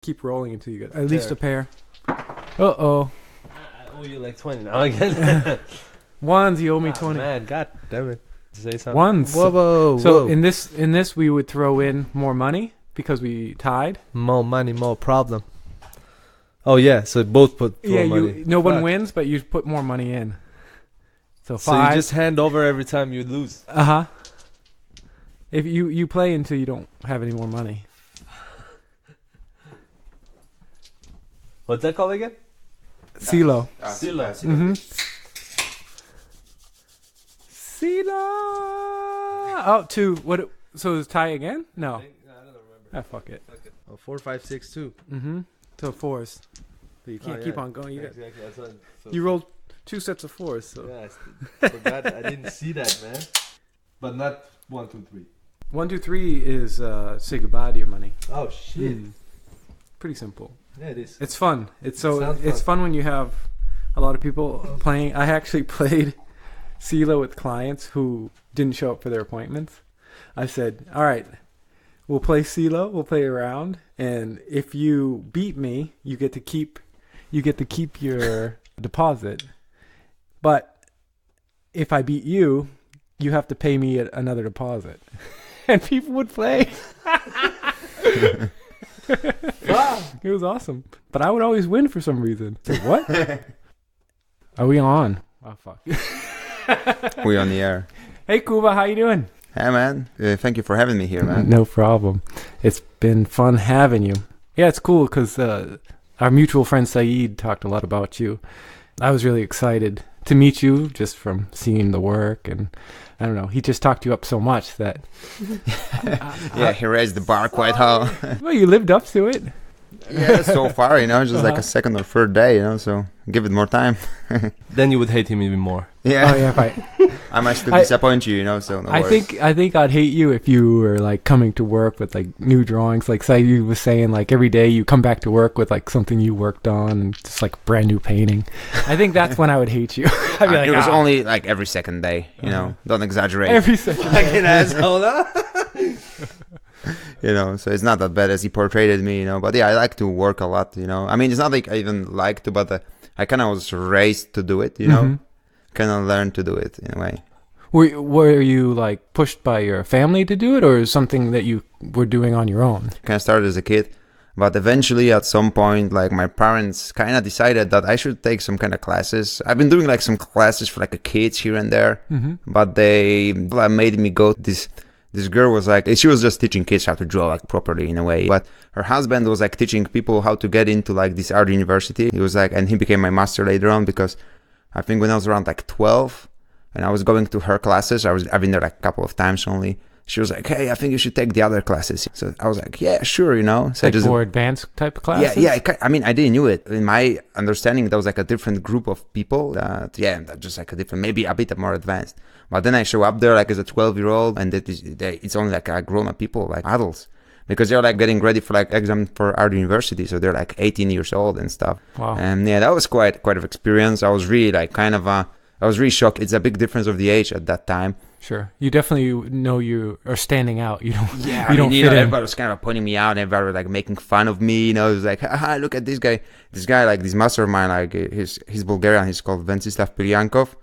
keep rolling until you get at least a pair. Uh-oh. I owe you like 20 now again. Ones, you owe me 20. Man, god damn it. Say something. Ones. Whoa. So in this we would throw in more money because we tied. More money, more problem. Oh yeah, so both put more money. No one wins, but you put more money in. So 5. So you just hand over every time you lose. Uh-huh. If you play until you don't have any more money. What's that called again? CeeLo. CeeLo. Mm-hmm. CeeLo. Oh, 2. What? So is tie again? No. I don't remember. Fuck it. Oh, 4, 5, 6, 2. Mm-hmm. So 4s. But you can't keep on going. Exactly. You rolled 2 sets of 4s. So. Yeah, I forgot. I didn't see that, man. But not 1, 2, 3. 1, 2, 3 is say goodbye to your money. Oh shit! Pretty simple. Yeah, it is. It's fun. It's fun. fun when you have a lot of people playing. I actually played CeeLo with clients who didn't show up for their appointments. I said, "All right, we'll play CeeLo. We'll play around, and if you beat me, you get to keep your deposit. But if I beat you, you have to pay me another deposit." And people would play. It was awesome. But I would always win for some reason. So what? Are we on? Oh, fuck. We on the air. Hey, Kuba, how you doing? Hey, man. Thank you for having me here, man. No problem. It's been fun having you. Yeah, it's cool because our mutual friend Saeid talked a lot about you. I was really excited to meet you just from seeing the work, and I don't know, he just talked you up so much that yeah, he raised the bar quite high. Well, you lived up to it. Yeah, so far, just like a second or third day, so give it more time. Then you would hate him even more. Yeah. Oh yeah, right. I might still disappoint you, so no worries. I think I'd hate you if you were like coming to work with like new drawings. Like Saeed was saying, like every day you come back to work with like something you worked on and just like brand new painting. I think that's when I would hate you. I'd be like, it was only like every second day, don't exaggerate. Every second day. Like an asshole, huh? So it's not that bad as he portrayed me, but yeah, I like to work a lot, I mean, it's not like I even like to, but I kind of was raised to do it, kind of learned to do it in a way. Were you like pushed by your family to do it, or something that you were doing on your own? Kind of started as a kid, but eventually at some point, like my parents kind of decided that I should take some kind of classes. I've been doing like some classes for like a kids here and there, but they made me go to this girl was like, she was just teaching kids how to draw like properly in a way. But her husband was like teaching people how to get into like this art university. He was like, and he became my master later on because I think when I was around like 12 and I was going to her classes, I've been there like a couple of times only. She was like, hey, I think you should take the other classes. So I was like, yeah, sure, So like more advanced type of classes? Yeah. I mean, I didn't knew it. In my understanding, there was like a different group of people that just like a different, maybe a bit more advanced. But then I show up there like as a 12-year-old and it's only like grown-up people, like adults. Because they're like getting ready for like exam for art university. So they're like 18 years old and stuff. Wow. And yeah, that was quite an experience. I was really like I was really shocked. It's a big difference of the age at that time. Sure. You definitely know you are standing out. You don't. Yeah. You don't fit in. Everybody was kind of pointing me out. Everybody was like making fun of me. It was like, haha, look at this guy. This guy, like this master of mine, like he's Bulgarian. He's called Vencislav Pilyankov.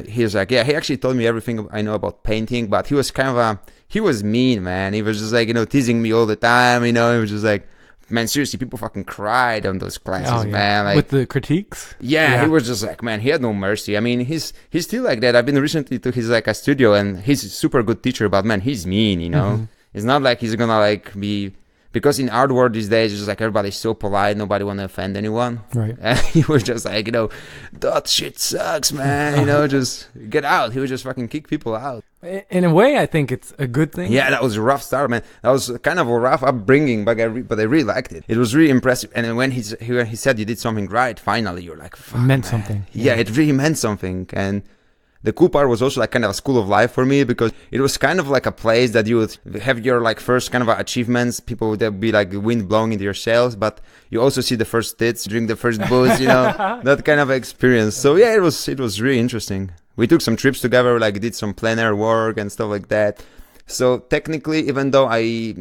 He was like, yeah, he actually told me everything I know about painting, but he was kind of he was mean, man. He was just like, teasing me all the time. He was just like, man, seriously, people fucking cried on those classes, man. Like, with the critiques? Yeah, he was just like, man, he had no mercy. I mean, he's still like that. I've been recently to his like a studio, and he's a super good teacher, but man, he's mean, It's not like he's gonna like be, because in art world these days, it's just like everybody's so polite, nobody want to offend anyone. Right. And he was just like, that shit sucks, man. Just get out. He would just fucking kick people out. In a way, I think it's a good thing. Yeah, that was a rough start, man. That was kind of a rough upbringing, but I really liked it. It was really impressive. And when he said you did something right, finally, you're like, fuck, it meant man. something. Yeah, it really meant something. And the cool part was also like kind of a school of life for me, because it was kind of like a place that you would have your like first kind of achievements. People would be like wind blowing into your sails, but you also see the first tits, drink the first booze, that kind of experience. So yeah, it was really interesting. We took some trips together, like did some plein air work and stuff like that. So technically, even though I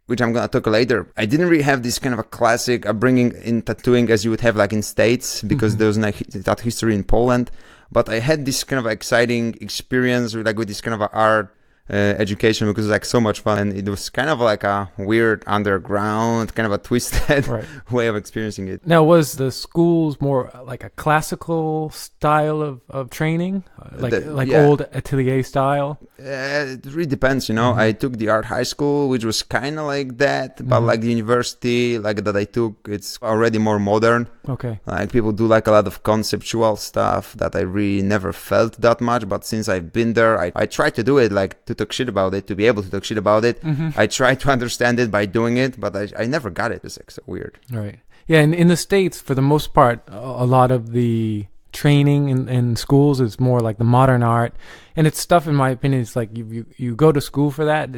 which I'm gonna talk later. I didn't really have this kind of a classic upbringing in tattooing as you would have like in States, because there was no that history in Poland. But I had this kind of exciting experience with this kind of art education, because it was like so much fun, and it was kind of like a weird underground, kind of a twisted way of experiencing it. Now, was the schools more like a classical style of training, old atelier style? It really depends, I took the art high school, which was kind of like that, but like the university like that I took, it's already more modern. Okay. Like people do like a lot of conceptual stuff that I really never felt that much, but since I've been there, I try to do it, like to talk shit about it, to be able to talk shit about it. I try to understand it by doing it, but I never got it. It's like so weird. Right. Yeah, and in the States, for the most part, a lot of the training in schools is more like the modern art, and it's stuff, in my opinion, it's like you go to school for that.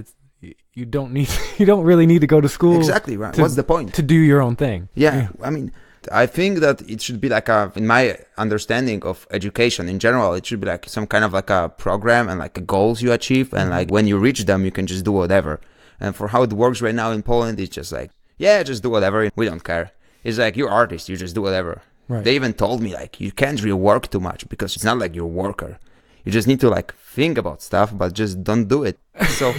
You don't really need to go to school. Exactly right. What's the point? To do your own thing. Yeah. I mean, I think that it should be like in my understanding of education in general, it should be like some kind of like a program and like goals you achieve, and like when you reach them, you can just do whatever. And for how it works right now in Poland, it's just like, yeah, just do whatever. We don't care. It's like, you're artist, you just do whatever. Right. They even told me like, you can't really work too much, because it's not like you're a worker. You just need to like think about stuff, but just don't do it. So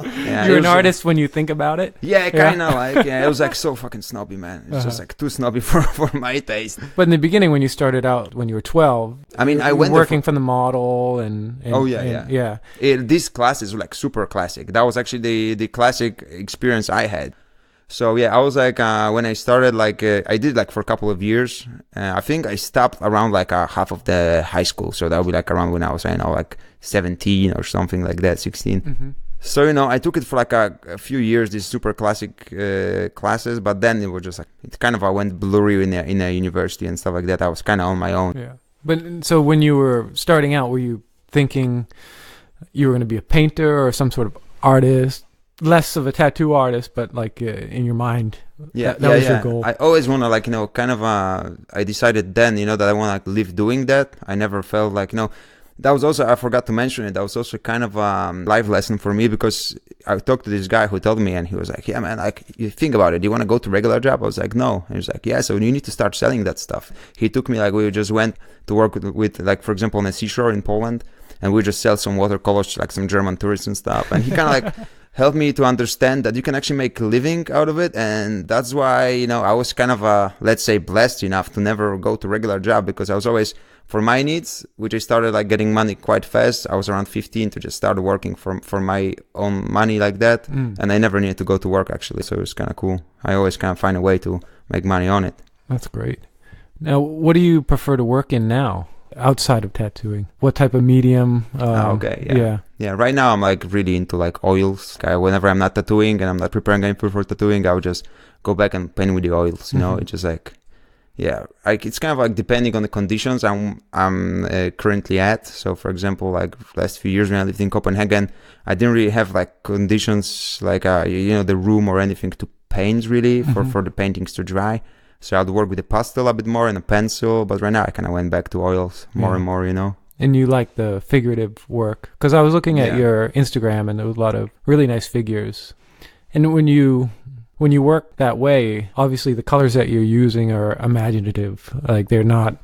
yeah, you're an artist when you think about it. Yeah, kind of like it was like so fucking snobby, man. It's just like too snobby for my taste. But in the beginning, when you started out, when you were 12, I mean, I went went working from the model and these classes were like super classic. That was actually the classic experience I had. So yeah, I was like, when I started, like I did like for a couple of years. I think I stopped around like half of the high school. So that would be like around when I was, like 17 or something like that, 16. So, I took it for like a few years, these super classic classes, but then it was just like, it kind of went blurry in a university and stuff like that. I was kind of on my own. Yeah. But so when you were starting out, were you thinking you were going to be a painter or some sort of artist? Less of a tattoo artist, but like in your mind, that was your goal. I always want to like, I decided then, that I want to like live doing that. I never felt like, that was also, I forgot to mention it, that was also kind of a life lesson for me, because I talked to this guy who told me, and he was like, yeah, man, like, you think about it, do you want to go to regular job? I was like, no. And he was like, yeah, so you need to start selling that stuff. He took me, like, we just went to work with like, for example, on a seashore in Poland, and we just sell some watercolors to like some German tourists and stuff. And he kind of like helped me to understand that you can actually make a living out of it. And that's why, I was kind of, let's say, blessed enough to never go to regular job, because I was always, for my needs, which I started like getting money quite fast. I was around 15 to just start working for my own money like that. And I never needed to go to work, actually. So it was kind of cool. I always kind of find a way to make money on it. That's great. Now, what do you prefer to work in now? Outside of tattooing, what type of medium? Yeah. Right now I'm like really into like oils. Whenever I'm not tattooing and I'm not preparing anything for tattooing, I would just go back and paint with the oils. It's just like, it's kind of like depending on the conditions I'm currently at. So for example, like last few years when I lived in Copenhagen, I didn't really have like conditions like the room or anything to paint really for the paintings to dry. So I'd work with a pastel a bit more and a pencil, but right now I kind of went back to oils more and more, And you like the figurative work? Because I was looking at your Instagram, and there was a lot of really nice figures. And when you work that way, obviously the colors that you're using are imaginative. Like they're not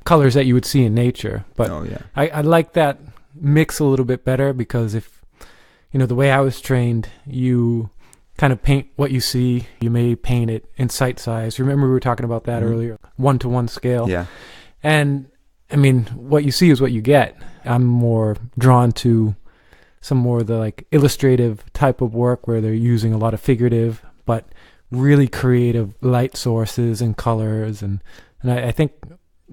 colors that you would see in nature. But I like that mix a little bit better, because if, the way I was trained, you kind of paint what you see. You may paint it in sight size. Remember we were talking about that earlier, 1-to-1 scale. Yeah. And I mean, what you see is what you get. I'm more drawn to some more of the like illustrative type of work where they're using a lot of figurative, but really creative light sources and colors. And I think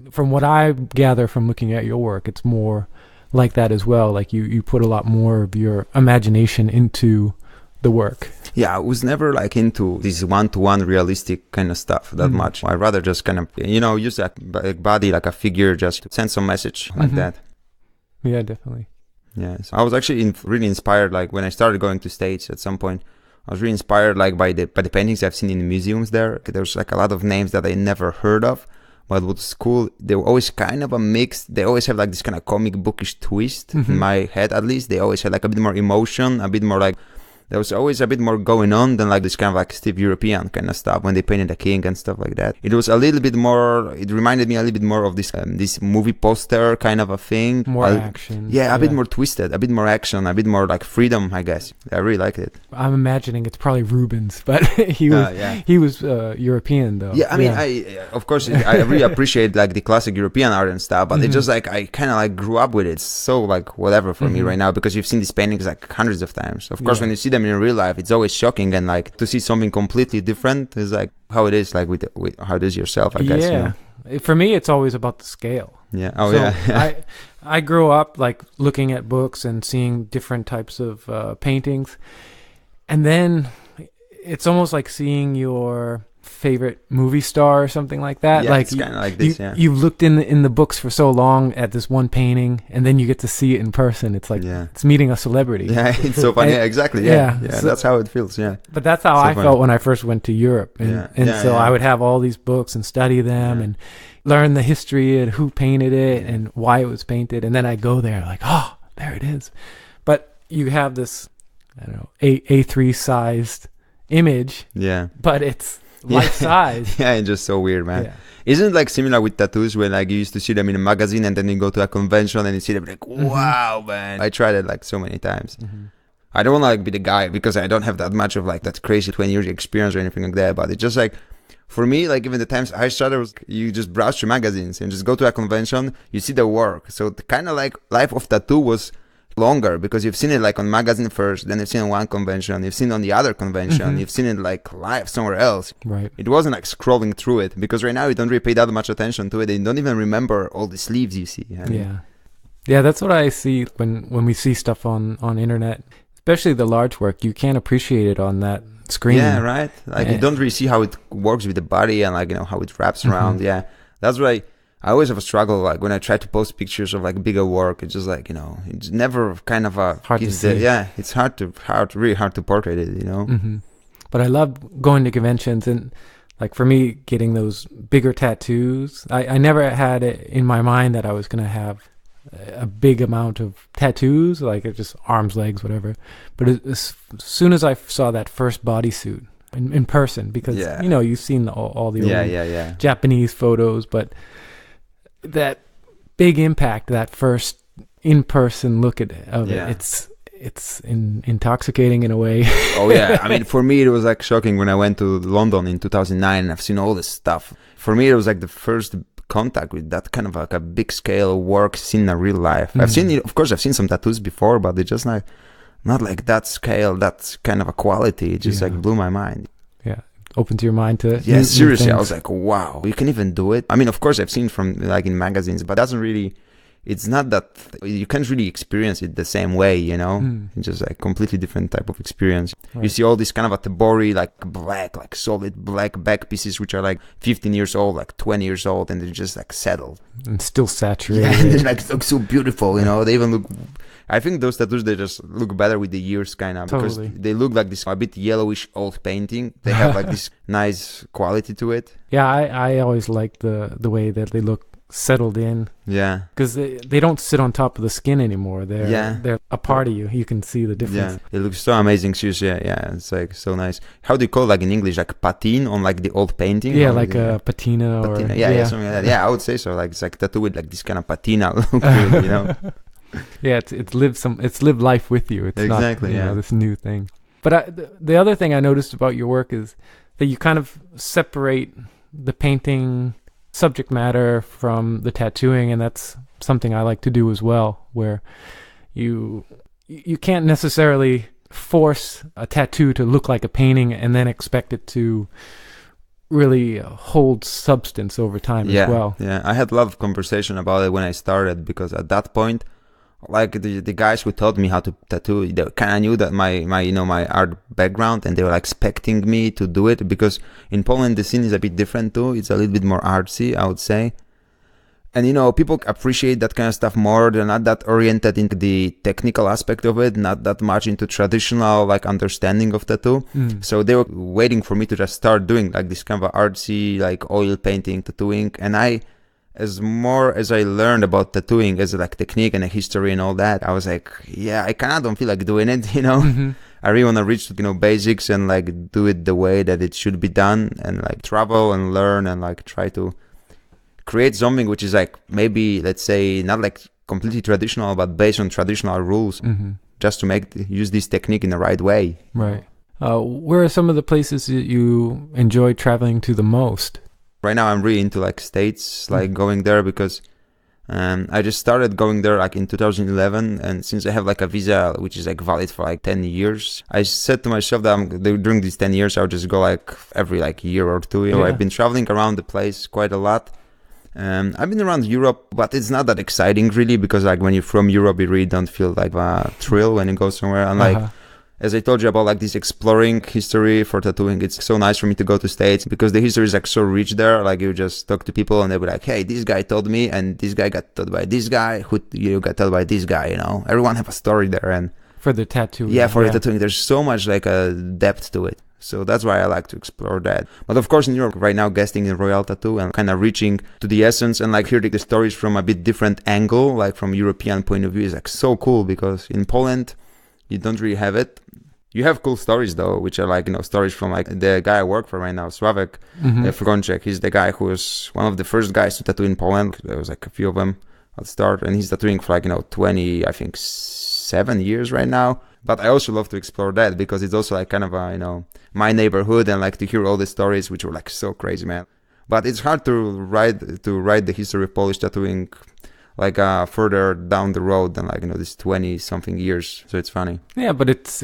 from what I gather from looking at your work, it's more like that as well. Like you put a lot more of your imagination into the work. Yeah, I was never like into this 1-to-1 realistic kind of stuff that much. I'd rather just kind of, use that body like a figure just to send some message like that. Yeah, definitely. Yeah, so I was actually really inspired, like when I started going to States at some point, I was really inspired like by the paintings I've seen in the museums there. There's like a lot of names that I never heard of, but what's cool, they were always kind of a mix. They always have like this kind of comic bookish twist in my head, at least. They always had like a bit more emotion, a bit more like there was always a bit more going on than like this kind of like stiff European kind of stuff when they painted the king and stuff like that. It was a little bit more, it reminded me a little bit more of this movie poster kind of a thing. More action. Yeah, a bit more twisted, a bit more action, a bit more like freedom, I guess. I really liked it. I'm imagining it's probably Rubens, but he was European though. Yeah, I mean, of course, I really appreciate like the classic European art and stuff, but it's just like, I kind of like grew up with it. It's so like whatever for me right now, because you've seen these paintings like hundreds of times. Of course, when you see them in real life, it's always shocking, and like to see something completely different is like how it is, like with how it is yourself, I guess. Yeah. For me, it's always about the scale. Yeah. I grew up like looking at books and seeing different types of paintings, and then it's almost like seeing your favorite movie star or something like that. Yeah, like it's kind of like this. You've looked in the books for so long at this one painting, and then you get to see it in person. It's like it's meeting a celebrity. Yeah, it's so funny. Yeah, exactly. Yeah, so, that's how it feels. Yeah, but that's how I felt when I first went to Europe, and so I would have all these books and study them and learn the history and who painted it and why it was painted, and then I go there like, oh, there it is. But you have this, I don't know, A3 sized image. Yeah, but it's life size. Yeah, it's just so weird, man. Yeah. Isn't it like similar with tattoos when like you used to see them in a magazine and then you go to a convention and you see them like, wow, man. I tried it like so many times. I don't want to like be the guy because I don't have that much of like that crazy 20 years experience or anything like that, but it's just like, for me, like even the times I started, you just browse through magazines and just go to a convention, you see the work. So the kind of like life of tattoo was longer because you've seen it like on magazine first, then you've seen it on one convention, you've seen it on the other convention, you've seen it like live somewhere else. Right. It wasn't like scrolling through it, because right now you don't really pay that much attention to it. You don't even remember all the sleeves you see. I mean, yeah, that's what I see when we see stuff on internet, especially the large work. You can't appreciate it on that screen. Yeah, right. Like you don't really see how it works with the body and like, you know, how it wraps around. Yeah, that's why I always have a struggle, like when I try to post pictures of like bigger work, it's just like, you know, it's never kind of a hard to see. It's really hard to portray it, you know. But I love going to conventions, and like for me, getting those bigger tattoos. I never had it in my mind that I was gonna have a big amount of tattoos, like just arms, legs, whatever. But as soon as I saw that first bodysuit in person, because you know, you've seen all the old Japanese photos, but that big impact, that first in-person look of it, it's intoxicating in a way. Oh yeah, I mean, for me it was like shocking when I went to London in 2009 and I've seen all this stuff. For me it was like the first contact with that kind of like a big scale work seen in real life. I've seen it, of course I've seen some tattoos before, but they're just not like that scale, that kind of a quality. It just like blew my mind. Open to your mind to new seriously. I was like, wow, you can even do it. I mean, of course I've seen from like in magazines, but it's not that you can't really experience it the same way, you know. It's just like completely different type of experience. You see all these kind of a tabori, like black, like solid black back pieces, which are like 15 years old, like 20 years old, and they're just like settled and still saturated. They like look so beautiful, you know. They even look, I think those tattoos, they just look better with the years, kind of, because they look like this a bit yellowish old painting. They have like this nice quality to it. Yeah, I always like the way that they look settled in. Yeah, because they don't sit on top of the skin anymore. They're a part of you. You can see the difference. Yeah, it looks so amazing. Seriously, yeah, it's like so nice. How do you call it, like in English, like patine on like the old painting? Yeah, like a patina or something like that. Yeah, I would say so. Like it's like tattoo with like this kind of patina look, you know. Yeah, it's lived life with you. It's exactly, not, you know, this new thing. But the other thing I noticed about your work is that you kind of separate the painting subject matter from the tattooing, and that's something I like to do as well, where you can't necessarily force a tattoo to look like a painting and then expect it to really hold substance over time as well. Yeah, I had a lot of conversation about it when I started, because at that point, like the guys who taught me how to tattoo, they kind of knew that my art background, and they were like expecting me to do it, because in Poland the scene is a bit different too. It's a little bit more artsy, I would say. And you know, people appreciate that kind of stuff more. They're not that oriented into the technical aspect of it, not that much into traditional like understanding of tattoo. So they were waiting for me to just start doing like this kind of artsy like oil painting, tattooing. And as more as I learned about tattooing as like technique and a history and all that, I was like, yeah, I kind of don't feel like doing it, you know. I really want to reach, basics and like do it the way that it should be done, and like travel and learn and like try to create something which is like maybe, let's say, not like completely traditional, but based on traditional rules, just to use this technique in the right way. Right. Where are some of the places that you enjoy traveling to the most? Right now, I'm really into like States, like going there because I just started going there like in 2011, and since I have like a visa which is like valid for like 10 years, I said to myself that during these 10 years I'll just go like every like year or two. I've been traveling around the place quite a lot. I've been around Europe, but it's not that exciting really, because like when you're from Europe, you really don't feel like a thrill when you go somewhere. And like, as I told you about like this exploring history for tattooing, it's so nice for me to go to States because the history is like so rich there. Like you just talk to people and they'll be like, hey, this guy told me, and this guy got told by this guy, who you got told by this guy, everyone have a story there. And for the tattoo. Yeah, for the tattooing, there's so much like a depth to it. So that's why I like to explore that. But of course in Europe right now, guesting in Royal Tattoo and kind of reaching to the essence and like hearing the stories from a bit different angle, like from European point of view, is like so cool, because in Poland, you don't really have it. You have cool stories though, which are like, stories from like the guy I work for right now, Sławek Frgonczek. He's the guy who was one of the first guys to tattoo in Poland. There was like a few of them at the start, and he's tattooing for like, 20, I think 7 years right now. But I also love to explore that because it's also like kind of a, my neighborhood, and like to hear all the stories which were like so crazy, man. But it's hard to write the history of Polish tattooing like further down the road than like, this 20 something years. So it's funny. Yeah, but it's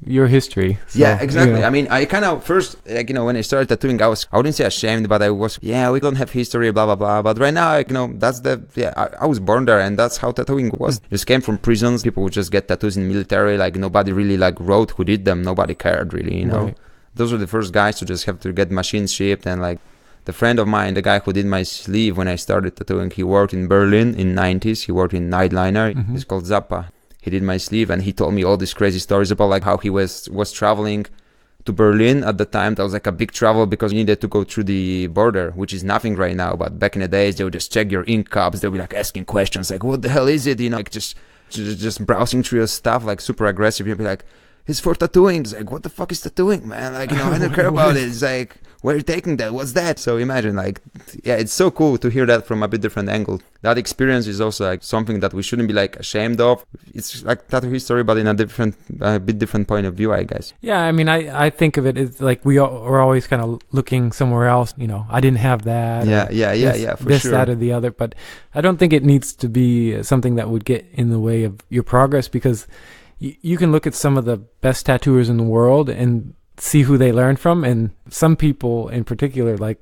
your history. So, yeah, exactly. I mean, I kind of first, like, when I started tattooing, I wouldn't say ashamed, but I was, we don't have history, blah, blah, blah. But right now, like, that's I was born there, and that's how tattooing was. Just came from prisons. People would just get tattoos in military. Like, nobody really like wrote who did them. Nobody cared really, Right. Those were the first guys to just have to get machines shipped. And like the friend of mine, the guy who did my sleeve when I started tattooing, he worked in Berlin in 90s. He worked in Nightliner. He's called Zappa. He did my sleeve, and he told me all these crazy stories about like how he was traveling to Berlin at the time. That was like a big travel because you needed to go through the border, which is nothing right now. But back in the days, they would just check your ink cups. They would be like asking questions like, what the hell is it? Like just browsing through your stuff, like super aggressive. You'd be like, it's for tattooing. It's like, what the fuck is tattooing, man? Like, I don't care about it. It's like, where are you taking that? What's that? So imagine, like, it's so cool to hear that from a bit different angle. That experience is also like something that we shouldn't be like ashamed of. It's like tattoo history, but in a bit different point of view, I guess. Yeah, I mean, I think of it as like we're always kind of looking somewhere else. I didn't have that. Yeah, for this, sure. That, or the other. But I don't think it needs to be something that would get in the way of your progress, because you can look at some of the best tattooers in the world and see who they learn from, and some people in particular like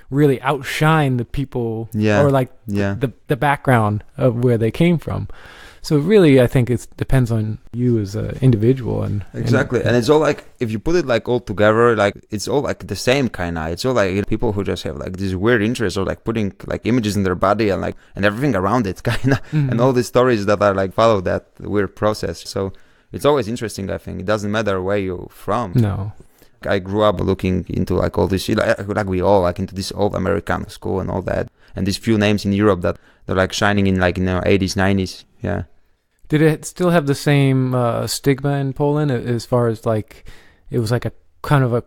really outshine the people or like the background of where they came from. So really, I think it depends on you as an individual. And it's all like, if you put it like all together, like it's all like the same kind of. It's all like people who just have like this weird interest, or like putting like images in their body and like and everything around it, kind of, and all these stories that are like follow that weird process. So it's always interesting. I think it doesn't matter where you're from. No. I grew up looking into like all this shit, like we all like into this old American school and all that, and these few names in Europe that they're like shining in like 80s, 90s. Yeah. Did it still have the same stigma in Poland as far as like it was like a kind of a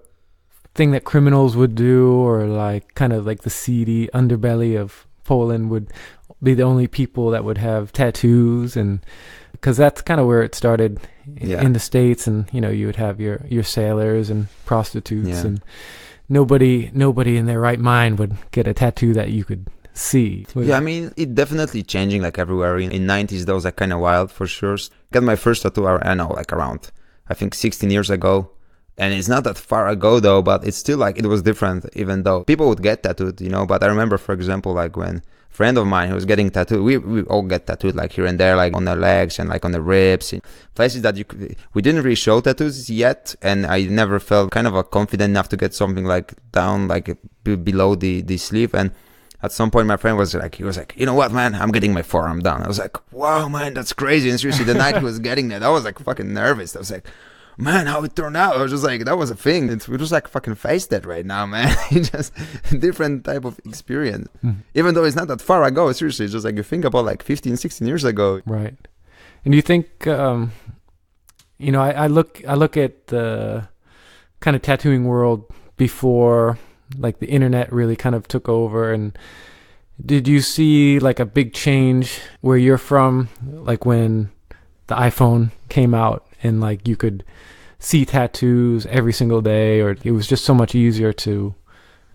thing that criminals would do, or like kind of like the seedy underbelly of Poland would be the only people that would have tattoos? And because that's kind of where it started in the States, and you would have your sailors and prostitutes, and nobody in their right mind would get a tattoo that you could see. Yeah, I mean, it definitely changing like everywhere. In 90s, that was like kind of wild for sure. Got my first tattoo, I know, like around, I think 16 years ago. And it's not that far ago though, but it's still like, it was different, even though people would get tattooed, but I remember, for example, like when a friend of mine who was getting tattooed, we all get tattooed like here and there, like on the legs and like on the ribs, in places that we didn't really show tattoos yet. And I never felt kind of confident enough to get something like down, like below the sleeve. And at some point, my friend was like, you know what, man, I'm getting my forearm done. I was like, wow, man, that's crazy. And seriously, the night he was getting that, I was like fucking nervous. I was like, man, how it turned out. I was just like, that was a thing. We just like fucking face that right now, man. It's just a different type of experience. Even though it's not that far ago, seriously, it's just like you think about like 15, 16 years ago. Right. And do you think, I look at the kind of tattooing world before like the internet really kind of took over. And did you see like a big change where you're from, like when the iPhone came out and like you could see tattoos every single day, or it was just so much easier to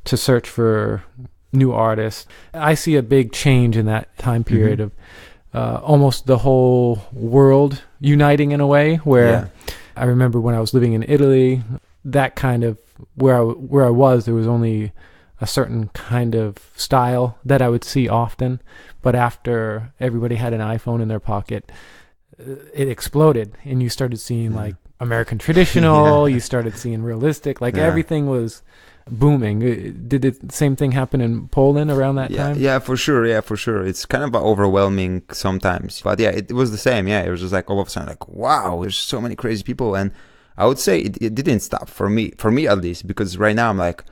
search for new artists? I see a big change in that time period of almost the whole world uniting in a way, where I remember when I was living in Italy, that kind of where I was, there was only a certain kind of style that I would see often, but after everybody had an iPhone in their pocket, it exploded, and you started seeing like American traditional, you started seeing realistic, like everything was booming. Did the same thing happen in Poland around that time? Yeah, for sure. It's kind of overwhelming sometimes, but yeah, it was the same. Yeah, it was just like all of a sudden like, wow, there's so many crazy people. And I would say it didn't stop for me at least, because right now I'm like,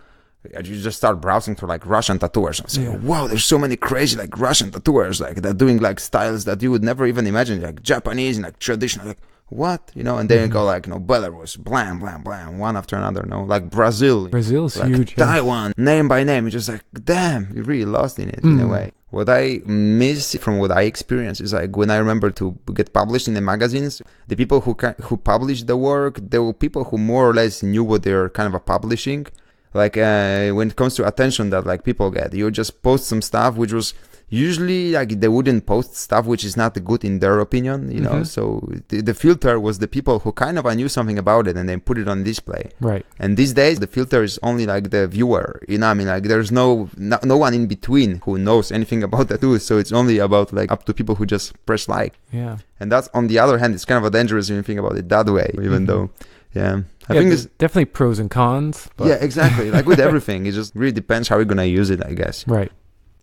you just start browsing through like Russian tattooers. I'm saying, wow, there's so many crazy like Russian tattooers, like they're doing like styles that you would never even imagine, like Japanese and like traditional, like what, and then you go like, Belarus, blam, blam, blam, one after another, like Brazil's like huge, Taiwan, name by name. It's just like, damn, you're really lost in it in a way. What I miss from what I experienced is like when I remember to get published in the magazines, the people who published the work, there were people who more or less knew what they were kind of publishing. Like when it comes to attention that like people get, you just post some stuff which was usually like they wouldn't post stuff which is not good in their opinion, know. So the filter was the people who kind of knew something about it and then put it on display. Right. And these days the filter is only like the viewer. I mean, like there's no one in between who knows anything about tattoos. So it's only about like up to people who just press like. Yeah. And that's, on the other hand, it's kind of a dangerous when you think about it that way, even though. Yeah, I think there's definitely pros and cons. But yeah, exactly. Like with everything, it just really depends how you're gonna use it, I guess. Right.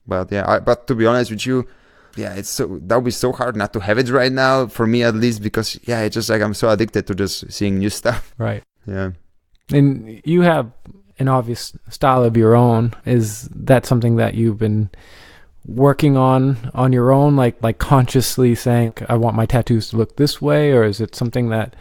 But yeah, but to be honest with you, that would be so hard not to have it right now, for me at least, because it's just like I'm so addicted to just seeing new stuff. Right. Yeah. And you have an obvious style of your own. Is that something that you've been working on your own, like consciously saying, I want my tattoos to look this way, or is it something that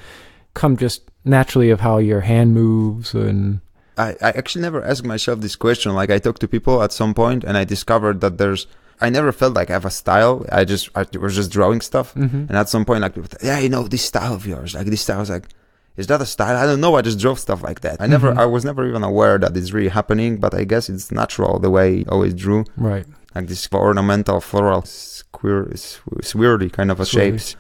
come just naturally of how your hand moves? And I actually never asked myself this question. Like I talked to people at some point and I discovered that I never felt like I have a style. I was just drawing stuff. And at some point, like people, this style of yours, like this style, I was like, is that a style? I don't know. I just drove stuff like that. I was never even aware that it's really happening, but I guess it's natural the way I always drew. Right. Like this ornamental, floral, swirly kind of shapes.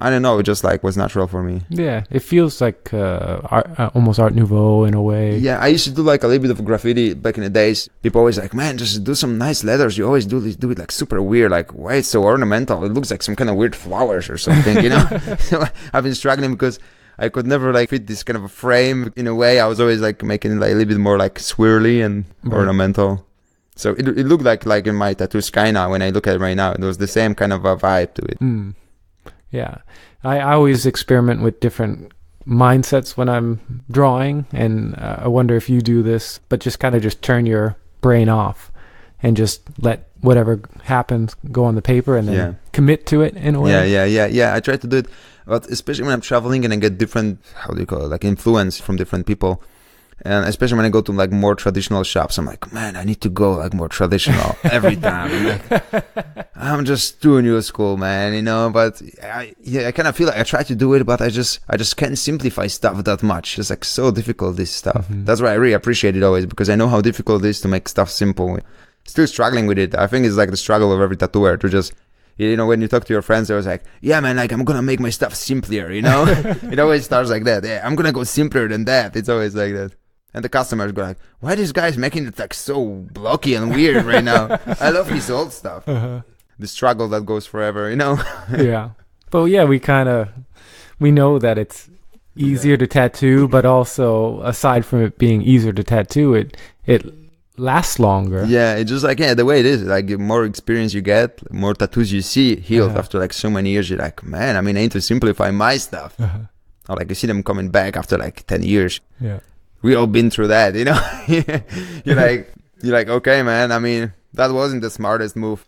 I don't know, it just like was natural for me. Yeah, it feels like almost Art Nouveau in a way. Yeah, I used to do like a little bit of graffiti back in the days. People always like, man, just do some nice letters. You always do it like super weird. Like, why it's so ornamental? It looks like some kind of weird flowers or something, So I've been struggling because I could never like fit this kind of a frame in a way. I was always like making it like a little bit more like swirly and ornamental. So it looked like in my tattoo Skyna, when I look at it right now, it was the same kind of a vibe to it. Yeah, I always experiment with different mindsets when I'm drawing, and I wonder if you do this, but just kind of just turn your brain off and just let whatever happens go on the paper and then commit to it in a way. Yeah. I try to do it, but especially when I'm traveling and I get different, how do you call it, like influence from different people. And especially when I go to like more traditional shops, I'm like, man, I need to go like more traditional every time. I'm just too new school, man, But I kind of feel like I try to do it, but I just can't simplify stuff that much. It's like so difficult, this stuff. That's why I really appreciate it always, because I know how difficult it is to make stuff simple. Still struggling with it. I think it's like the struggle of every tattooer to just, when you talk to your friends, they was like, yeah, man, like I'm gonna make my stuff simpler, It always starts like that. Yeah, I'm gonna go simpler than that. It's always like that. And the customers go like, why this guy's making it like so blocky and weird right now? I love his old stuff. The struggle that goes forever, Yeah. But yeah, we know that it's easier to tattoo, but also aside from it being easier to tattoo, it lasts longer. Yeah, it's just like, the way it is, like the more experience you get, the more tattoos you see healed after like so many years. You're like, man, I need to simplify my stuff. Or like you see them coming back after like 10 years. Yeah. We all been through that, You're like, okay, man. That wasn't the smartest move.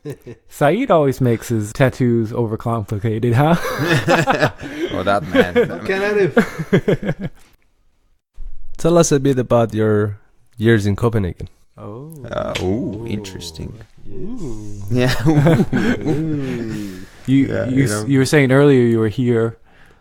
Saeid always makes his tattoos overcomplicated, huh? Oh, that man. What can I do? Tell us a bit about your years in Copenhagen. Oh, interesting. Yes. Yeah. You were saying earlier you were here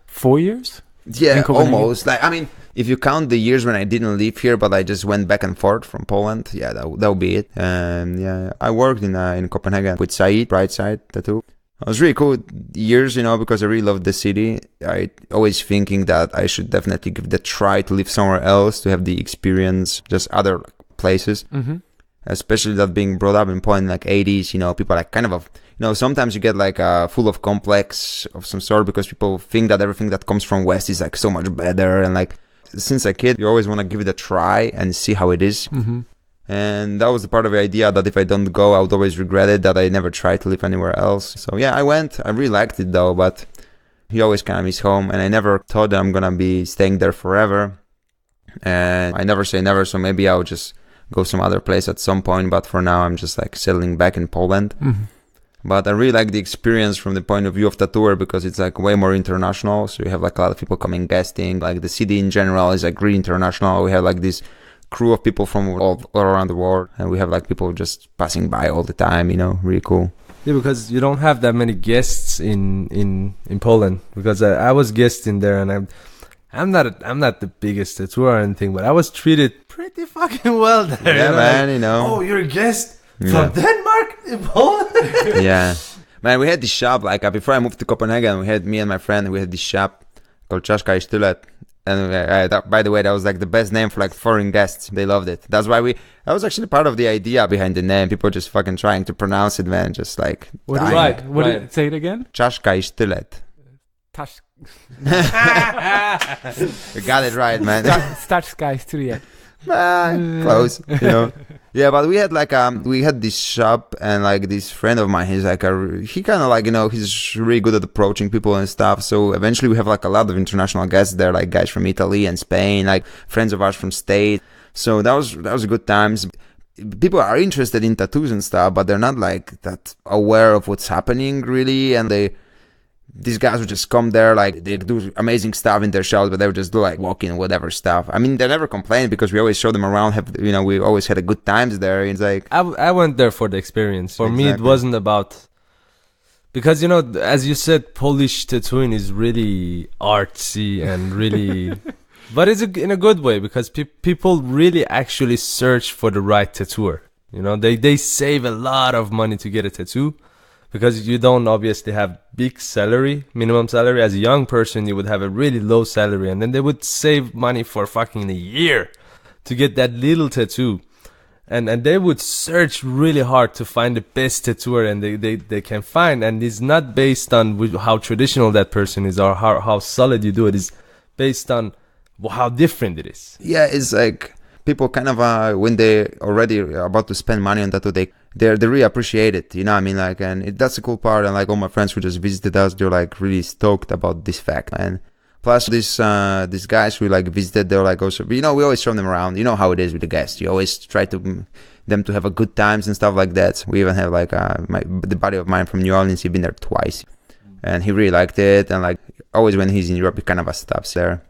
4 years? Yeah, In Copenhagen? almost. Like, I mean, if you count the years when I didn't live here, but I just went back and forth from Poland, yeah, that'll be it. And yeah, I worked in Copenhagen with Saeid, Bright Side Tattoo. It was really cool years, because I really loved the city. I always thinking that I should definitely give it a try to live somewhere else, to have the experience, just other places. Mm-hmm. Especially that being brought up in Poland in like 80s, people like kind of sometimes you get like full of complex of some sort because people think that everything that comes from West is like so much better. And like since a kid, you always want to give it a try and see how it is. Mm-hmm. And that was the part of the idea that if I don't go, I would always regret it, that I never tried to live anywhere else. So yeah, I went. I really liked it though, but you always kind of miss home. And I never thought that I'm going to be staying there forever. And I never say never, so maybe I'll just go some other place at some point. But for now, I'm just like settling back in Poland. Mm-hmm. But I really like the experience from the point of view of tattooer because it's like way more international. So you have like a lot of people coming guesting. Like the city in general is like really international. We have like this crew of people from all around the world, and we have like people just passing by all the time. Really cool. Yeah, because you don't have that many guests in Poland. Because I was guesting there, and I'm not the biggest tattooer or anything, but I was treated pretty fucking well there. Yeah, man. Oh, you're a guest from Denmark in Poland? Yeah, man. We had this shop like before I moved to Copenhagen. We had me and my friend. We had this shop called Czaszka i Sztylet. And by the way, that was like the best name for like foreign guests. They loved it. That's why that was actually part of the idea behind the name. People just fucking trying to pronounce it, man. Just like Right. What did it say it again? Czaszka i Sztylet. You got it right, man. Czaszka i Sztylet. Close, Yeah, but we had like we had this shop, and like this friend of mine, he's like he kind of like he's really good at approaching people and stuff. So eventually we have like a lot of international guests there, like guys from Italy and Spain, like friends of ours from state. So that was good times. People are interested in tattoos and stuff, but they're not like that aware of what's happening really, and these guys would just come there, like they do amazing stuff in their shows, but they would just do like walking whatever stuff. I mean, they never complain because we always show them around. We always had a good times there. It's like I went there for the experience. For me, it wasn't about because as you said, Polish tattooing is really artsy and really, but it's in a good way because people really actually search for the right tattooer. They save a lot of money to get a tattoo. Because you don't obviously have big salary, minimum salary. As a young person, you would have a really low salary. And then they would save money for fucking a year to get that little tattoo. And they would search really hard to find the best tattooer and they can find. And it's not based on how traditional that person is or how solid you do it. It's based on how different it is. Yeah, it's like people kind of, when they already are about to spend money on tattoo, they really appreciate it, I mean, like, and that's a cool part. And like all my friends who just visited us, they're like really stoked about this fact. And plus these guys who like visited, they're like also, we always show them around. You know how it is with the guests. You always try them to have a good times and stuff like that. We even have like the buddy of mine from New Orleans. He's been there twice, and he really liked it. And like always when he's in Europe, he kind of stops there.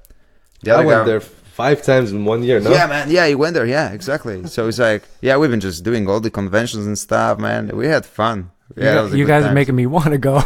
I went there 5 times in 1 year, no? Yeah, man. Yeah, he went there. Yeah, exactly. So it's like, yeah, we've been just doing all the conventions and stuff, man. We had fun. Yeah, you guys are making me want to go.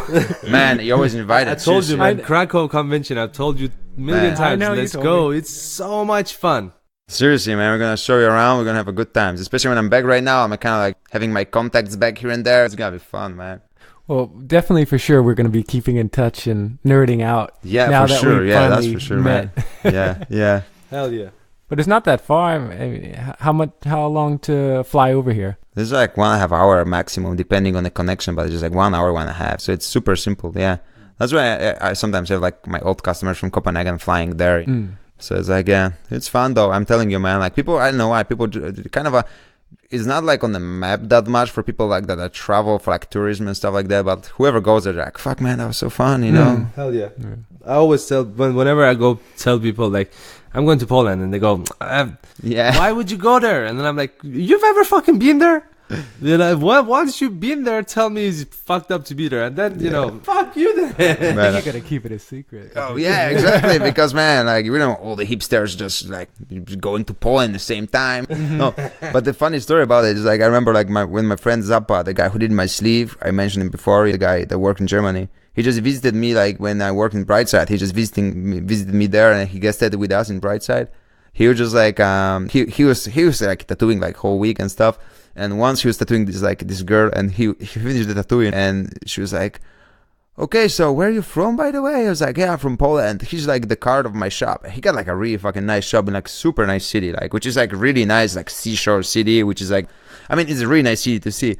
Man, you always invited. I told you, man. Krakow convention. I've told you a million times. Let's go. It's so much fun. Seriously, man. We're gonna show you around. We're gonna have a good time. Especially when I'm back right now. I'm kind of like having my contacts back here and there. It's gonna be fun, man. Well, definitely for sure, we're going to be keeping in touch and nerding out. Yeah, now for that sure. we Yeah, that's for sure, met. Man. Yeah. Hell yeah. But it's not that far. I mean, how long to fly over here? This is like 1.5 hours maximum, depending on the connection, but it's just like 1 hour, 1.5. So it's super simple. Yeah. That's why I sometimes have like my old customers from Copenhagen flying there. So it's like, yeah, it's fun though. I'm telling you, man, like people, I don't know why people kind of it's not like on the map that much for people like that travel for like tourism and stuff like that. But whoever goes there, they're like, fuck, man, that was so fun, Hell yeah. I always tell, whenever I go tell people like, I'm going to Poland, and they go, yeah, why would you go there? And then I'm like, you've ever fucking been there? You know, once you've been there, tell me it's fucked up to be there, and then you know, fuck you then. Man, you gotta keep it a secret. Oh yeah, exactly. Because man, like you know, all the hipsters just like going to Poland at the same time. No, but the funny story about it is like I remember like when my friend Zappa, the guy who did my sleeve, I mentioned him before, the guy that worked in Germany. He just visited me like when I worked in Brightside. He just visited me there, and he guested with us in Brightside. He was just like he was like tattooing like whole week and stuff. And once he was tattooing this girl, and he finished the tattooing, and she was like, "Okay, so where are you from, by the way?" I was like, "Yeah, I'm from Poland." He's like the card of my shop. He got like a really fucking nice shop in like super nice city, like which is like really nice, like seashore city, which is like, I mean, it's a really nice city to see.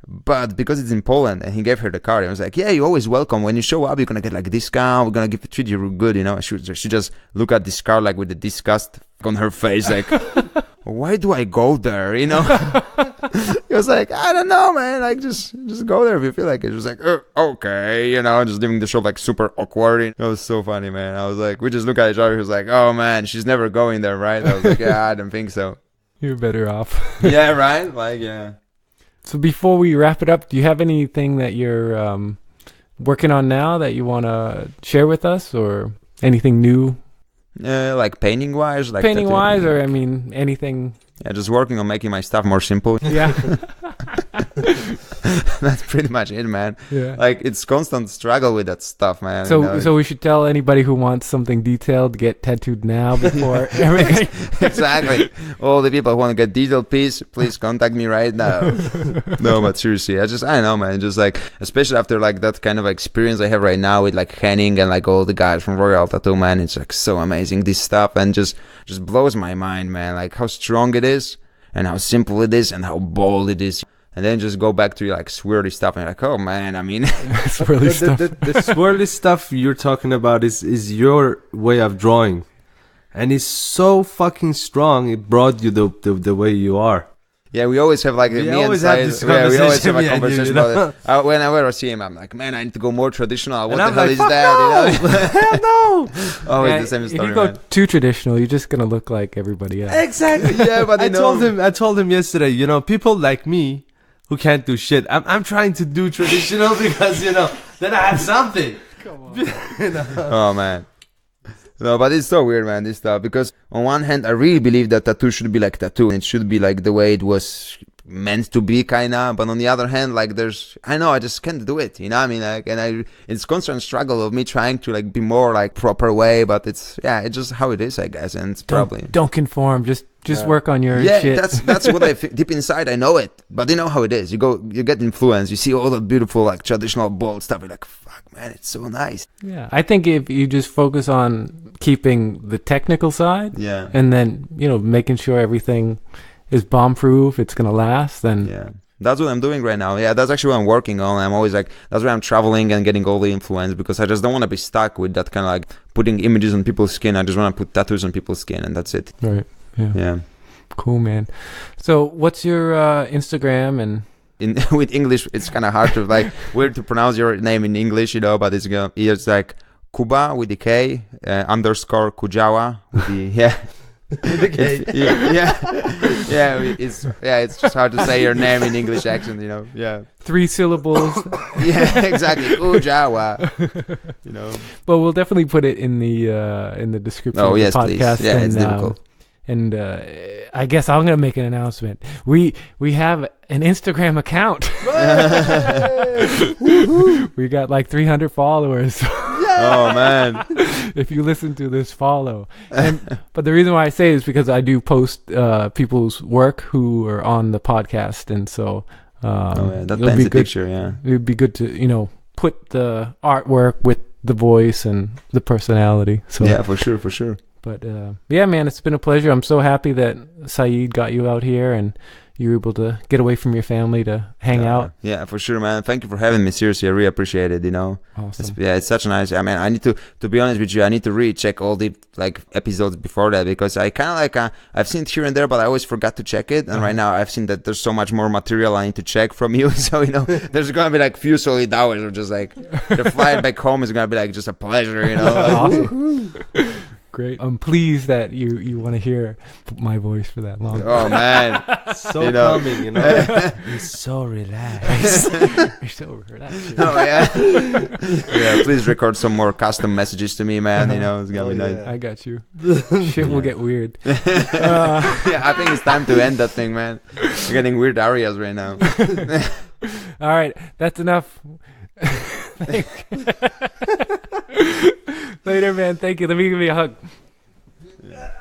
But because it's in Poland, and he gave her the card, I was like, "Yeah, you're always welcome. When you show up, you're gonna get like a discount. We're gonna treat you real good, you know." She just look at this card like with the disgust on her face, like, "Why do I go there?" You know. He was like, "I don't know, man. Like, just go there if you feel like it." It was like, "Okay," you know, just leaving the show like super awkward. It was so funny, man. I was like, we just look at each other. He was like, "Oh man, she's never going there, right?" I was like, "Yeah, I don't think so." You're better off. Yeah, right. Like, yeah. So before we wrap it up, do you have anything that you're working on now that you want to share with us, or anything new? Like painting wise, like painting wise, or I mean anything. Yeah, just working on making my stuff more simple. Yeah. That's pretty much it, man. Yeah. Like it's constant struggle with that stuff, man. So you know? So we should tell anybody who wants something detailed to get tattooed now before everything. Exactly. All the people who want to get detailed piece, please contact me right now. No, but seriously, I don't know, man. Just like, especially after like that kind of experience I have right now with like Henning and like all the guys from Royal Tattoo, man, it's like so amazing, this stuff, and just blows my mind, man. Like how strong it is, and how simple it is, and how bold it is. And then just go back to like swirly stuff, and like, oh man, I mean, swirly stuff. The swirly stuff you're talking about is your way of drawing, and it's so fucking strong. It brought you the way you are. Yeah, we always have like we always have this conversation. We always have a conversation you know? about it. Whenever I see him, I'm like, man, I need to go more traditional. What and the hell like, is that? No! You know? Hell no! Always Yeah, the same story. If you go man. too traditional, you're just gonna look like everybody else. Exactly. Yeah, but I told him yesterday. You know, people like me who can't do shit. I'm trying to do traditional because you know then I have something. Come on. You know? Oh man. No, but it's so weird, man, this stuff. Because on one hand, I really believe that tattoo should be like tattoo. It should be like the way it was meant to be, kinda. But on the other hand, like I just can't do it. You know what I mean? Like, and it's constant struggle of me trying to like be more like proper way. But it's just how it is, I guess. And it's probably don't conform. Just work on your shit. that's what I deep inside I know it. But you know how it is. You get influenced. You see all the beautiful like traditional bold stuff. You're like, fuck, man, it's so nice. Yeah, I think if you just focus on keeping the technical side, Yeah. and then making sure everything is bomb proof, it's gonna last, then Yeah, that's what I'm doing right now. Yeah, that's actually what I'm working on. I'm always like, that's why I'm traveling and getting all the influence, because I just don't want to be stuck with that kind of like putting images on people's skin. I just want to put tattoos on people's skin, and that's it. Right. Yeah. Cool, man. So what's your Instagram? And with English, it's kind of hard to like weird to pronounce your name in English, but it's like Kuba with the K _ Kujawa with the it's just hard to say your name in English accent, 3 syllables. Yeah, exactly. Kujawa. But we'll definitely put it in the description of the podcast. Please. Yeah, it's difficult. And I guess I'm gonna make an announcement. We have an Instagram account. We got like 300 followers. Oh man! If you listen to this, follow. But the reason why I say it is because I do post people's work who are on the podcast, and so that paints the picture. Yeah, it would be good to put the artwork with the voice and the personality. So yeah, for sure. But yeah, man, it's been a pleasure. I'm so happy that Saeid got you out here and you were able to get away from your family to hang out. Yeah, for sure, man. Thank you for having me. Seriously, I really appreciate it. Awesome. It's such a nice. I mean, I need to be honest with you. I need to really check all the like episodes before that, because I kind of like I've seen it here and there, but I always forgot to check it. And right now, I've seen that there's so much more material I need to check from you. So there's gonna be like few solid hours of just like the flight back home is gonna be like just a pleasure. Awesome. great. I'm pleased that you want to hear my voice for that long. Oh man, So calming, you know. He's so relaxed. You're so relaxed. oh yeah, yeah. Please record some more custom messages to me, man. You know, it's gonna be nice. I got you. Shit will get weird. Yeah, I think it's time to end that thing, man. We're getting weird areas right now. All right, that's enough. Later, man. Thank you. Let me give you a hug. Yeah.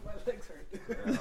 My legs hurt.